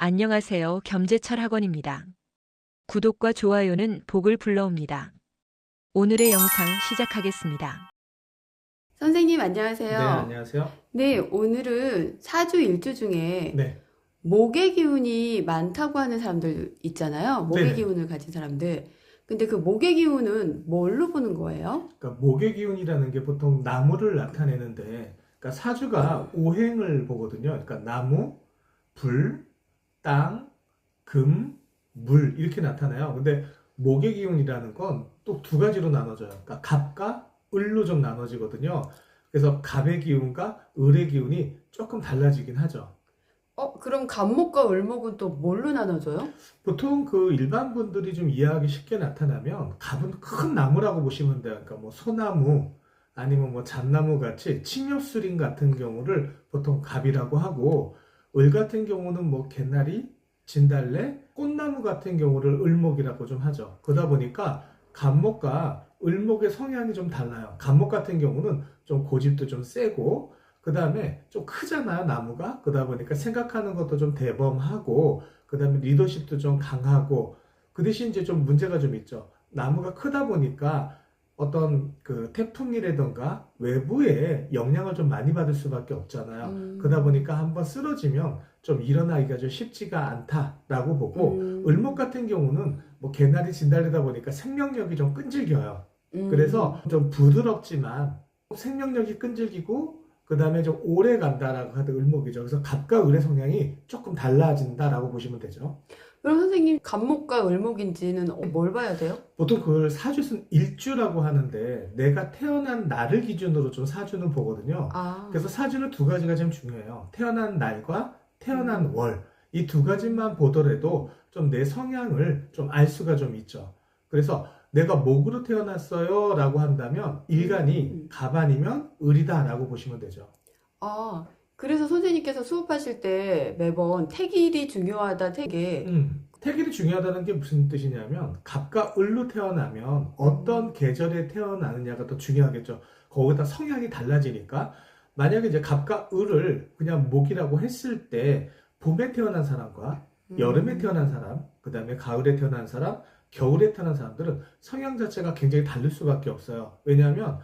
안녕하세요. 겸제철 학원입니다. 구독과 좋아요는 복을 불러옵니다. 오늘의 영상 시작하겠습니다. 선생님 네, 안녕하세요. 안녕하세요. 네, 오늘은 사주 일주 중에 네, 목의 기운이 많다고 하는 사람들 있잖아요. 목의 네네. 기운을 가진 사람들. 근데 그 목의 기운은 뭘로 보는 거예요? 그러니까 목의 기운이라는 게 보통 나무를 나타내는데, 그러니까 사주가 오행을 보거든요. 그러니까 나무, 불, 땅, 금, 물 이렇게 나타나요. 근데 목의 기운이라는 건 또 두 가지로 나눠져요. 그러니까 갑과 을로 좀 나눠지거든요. 그래서 갑의 기운과 을의 기운이 조금 달라지긴 하죠. 그럼 갑목과 을목은 또 뭘로 나눠져요? 보통 그 일반 분들이 좀 이해하기 쉽게 나타나면 갑은 큰 나무라고 보시면 돼요. 그러니까 뭐 소나무 아니면 뭐 잣나무 같이 침엽수림 같은 경우를 보통 갑이라고 하고, 을 같은 경우는 뭐 개나리, 진달래, 꽃나무 같은 경우를 을목이라고 좀 하죠. 그러다 보니까 갑목과 을목의 성향이 좀 달라요. 갑목 같은 경우는 좀 고집도 좀 세고, 그 다음에 좀 크잖아요, 나무가. 그러다 보니까 생각하는 것도 좀 대범하고, 그 다음에 리더십도 좀 강하고, 그 대신 이제 좀 문제가 좀 있죠. 나무가 크다 보니까 어떤 그 태풍이라든가 외부의 영향을 좀 많이 받을 수밖에 없잖아요. 그러다 보니까 한번 쓰러지면 좀 일어나기가 좀 쉽지가 않다라고 보고, 을목 같은 경우는 뭐 개나리 진달래다 보니까 생명력이 좀 끈질겨요. 그래서 좀 부드럽지만 생명력이 끈질기고, 그 다음에 좀 오래 간다라고 하던 을목이죠. 그래서 갑과 을의 성향이 조금 달라진다라고 보시면 되죠. 그럼 선생님 갑목과 을목인지는 뭘 봐야 돼요? 보통 그걸 사주는 일주라고 하는데, 내가 태어난 날을 기준으로 좀 사주는 보거든요. 아, 그래서 사주는 두 가지가 좀 중요해요. 태어난 날과 태어난 월. 이 두 가지만 보더라도 좀 내 성향을 좀 알 수가 좀 있죠. 그래서 내가 목으로 태어났어요 라고 한다면 일간이 갑 아니면 을이다 라고 보시면 되죠. 아, 그래서 선생님께서 수업하실 때 매번 태길이 중요하다, 태길이 중요하다는 게 무슨 뜻이냐면, 갑과 을로 태어나면 어떤 계절에 태어나느냐가 더 중요하겠죠. 거기다 성향이 달라지니까, 만약에 이제 갑과 을을 그냥 목이라고 했을 때 봄에 태어난 사람과 여름에 태어난 사람, 그 다음에 가을에 태어난 사람, 겨울에 태어난 사람들은 성향 자체가 굉장히 다를 수밖에 없어요. 왜냐하면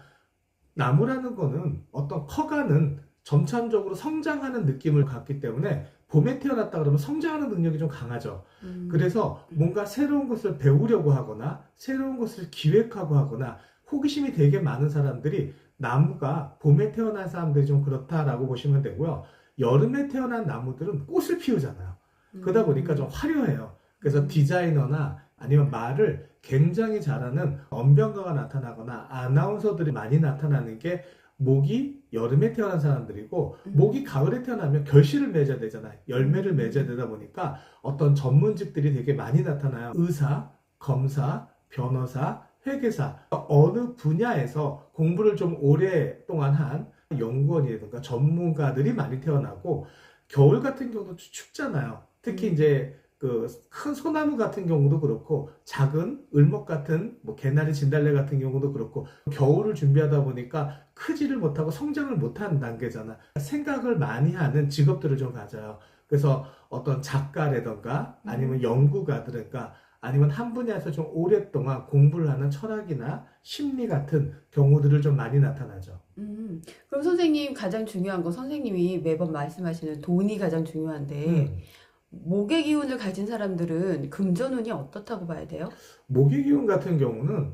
나무라는 거는 어떤 커가는 점차적으로 성장하는 느낌을 갖기 때문에, 봄에 태어났다 그러면 성장하는 능력이 좀 강하죠. 그래서 뭔가 새로운 것을 배우려고 하거나 새로운 것을 기획하고 하거나 호기심이 되게 많은 사람들이, 나무가 봄에 태어난 사람들이 좀 그렇다라고 보시면 되고요. 여름에 태어난 나무들은 꽃을 피우잖아요. 그러다 보니까 좀 화려해요. 그래서 디자이너나 아니면 말을 굉장히 잘하는 언변가가 나타나거나 아나운서들이 많이 나타나는 게 목이 여름에 태어난 사람들이고, 목이 가을에 태어나면 결실을 맺어야 되잖아요. 열매를 맺어야 되다 보니까 어떤 전문직들이 되게 많이 나타나요. 의사, 검사, 변호사, 회계사, 어느 분야에서 공부를 좀 오랫동안 한 연구원이라든가 전문가들이 많이 태어나고, 겨울 같은 경우도 춥잖아요. 특히 이제 그 큰 소나무 같은 경우도 그렇고, 작은 을목 같은 뭐 개나리 진달래 같은 경우도 그렇고, 겨울을 준비하다 보니까 크지를 못하고 성장을 못하는 단계잖아. 생각을 많이 하는 직업들을 좀 가져요. 그래서 어떤 작가라든가 아니면 연구가들인가 아니면 한 분야에서 좀 오랫동안 공부를 하는 철학이나 심리 같은 경우들을 좀 많이 나타나죠. 그럼 선생님 가장 중요한 건 선생님이 매번 말씀하시는 돈이 가장 중요한데 목의 기운을 가진 사람들은 금전운이 어떻다고 봐야 돼요? 목의 기운 같은 경우는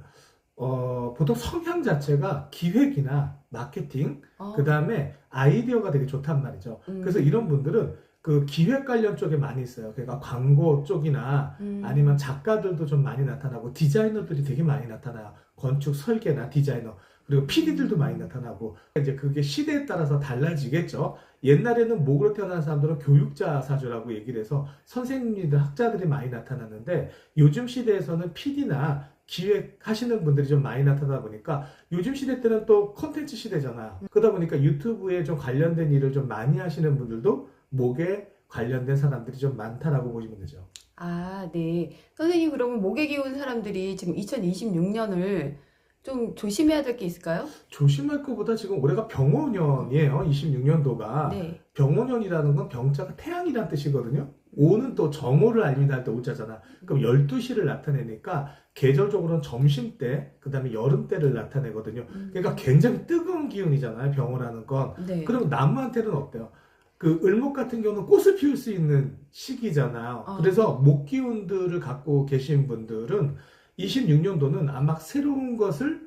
보통 성향 자체가 기획이나 마케팅, 그 다음에 아이디어가 되게 좋단 말이죠. 그래서 이런 분들은 그 기획 관련 쪽에 많이 있어요. 그러니까 광고 쪽이나 아니면 작가들도 좀 많이 나타나고, 디자이너들이 되게 많이 나타나요. 건축 설계나 디자이너, 그리고 PD들도 많이 나타나고, 이제 그게 시대에 따라서 달라지겠죠. 옛날에는 목으로 태어난 사람들은 교육자 사주라고 얘기를 해서 선생님들, 학자들이 많이 나타났는데, 요즘 시대에서는 PD나 기획하시는 분들이 좀 많이 나타나다 보니까, 요즘 시대 때는 또 콘텐츠 시대잖아요. 그러다 보니까 유튜브에 좀 관련된 일을 좀 많이 하시는 분들도 목에 관련된 사람들이 좀 많다라고 보시면 되죠. 아, 네. 선생님 그러면 목의 기운 사람들이 지금 2026년을 좀 조심해야 될 게 있을까요? 조심할 것보다 지금 올해가 병오년이에요. 26년도가. 네. 병오년이라는 건 병자가 태양이란 뜻이거든요. 오는 또 정오를 알린다 할 때 오자잖아. 그럼 12시를 나타내니까 계절적으로는 점심때, 그 다음에 여름때를 나타내거든요. 그러니까 굉장히 뜨거운 기운이잖아요. 병호라는 건. 네. 그럼 나무한테는 어때요? 그 을목 같은 경우는 꽃을 피울 수 있는 시기잖아요. 아. 그래서 목 기운들을 갖고 계신 분들은 26년도는 아마 새로운 것을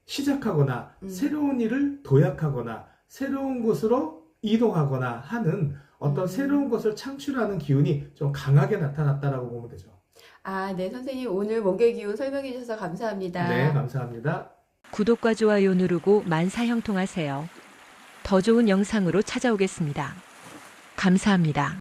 시작하거나 새로운 일을 도약하거나 새로운 곳으로 이동하거나 하는 어떤 새로운 것을 창출하는 기운이 좀 강하게 나타났다라고 보면 되죠. 아, 네, 선생님 오늘 목의 기운 설명해 주셔서 감사합니다. 네, 감사합니다. 구독과 좋아요 누르고 만사형통하세요. 더 좋은 영상으로 찾아오겠습니다. 감사합니다.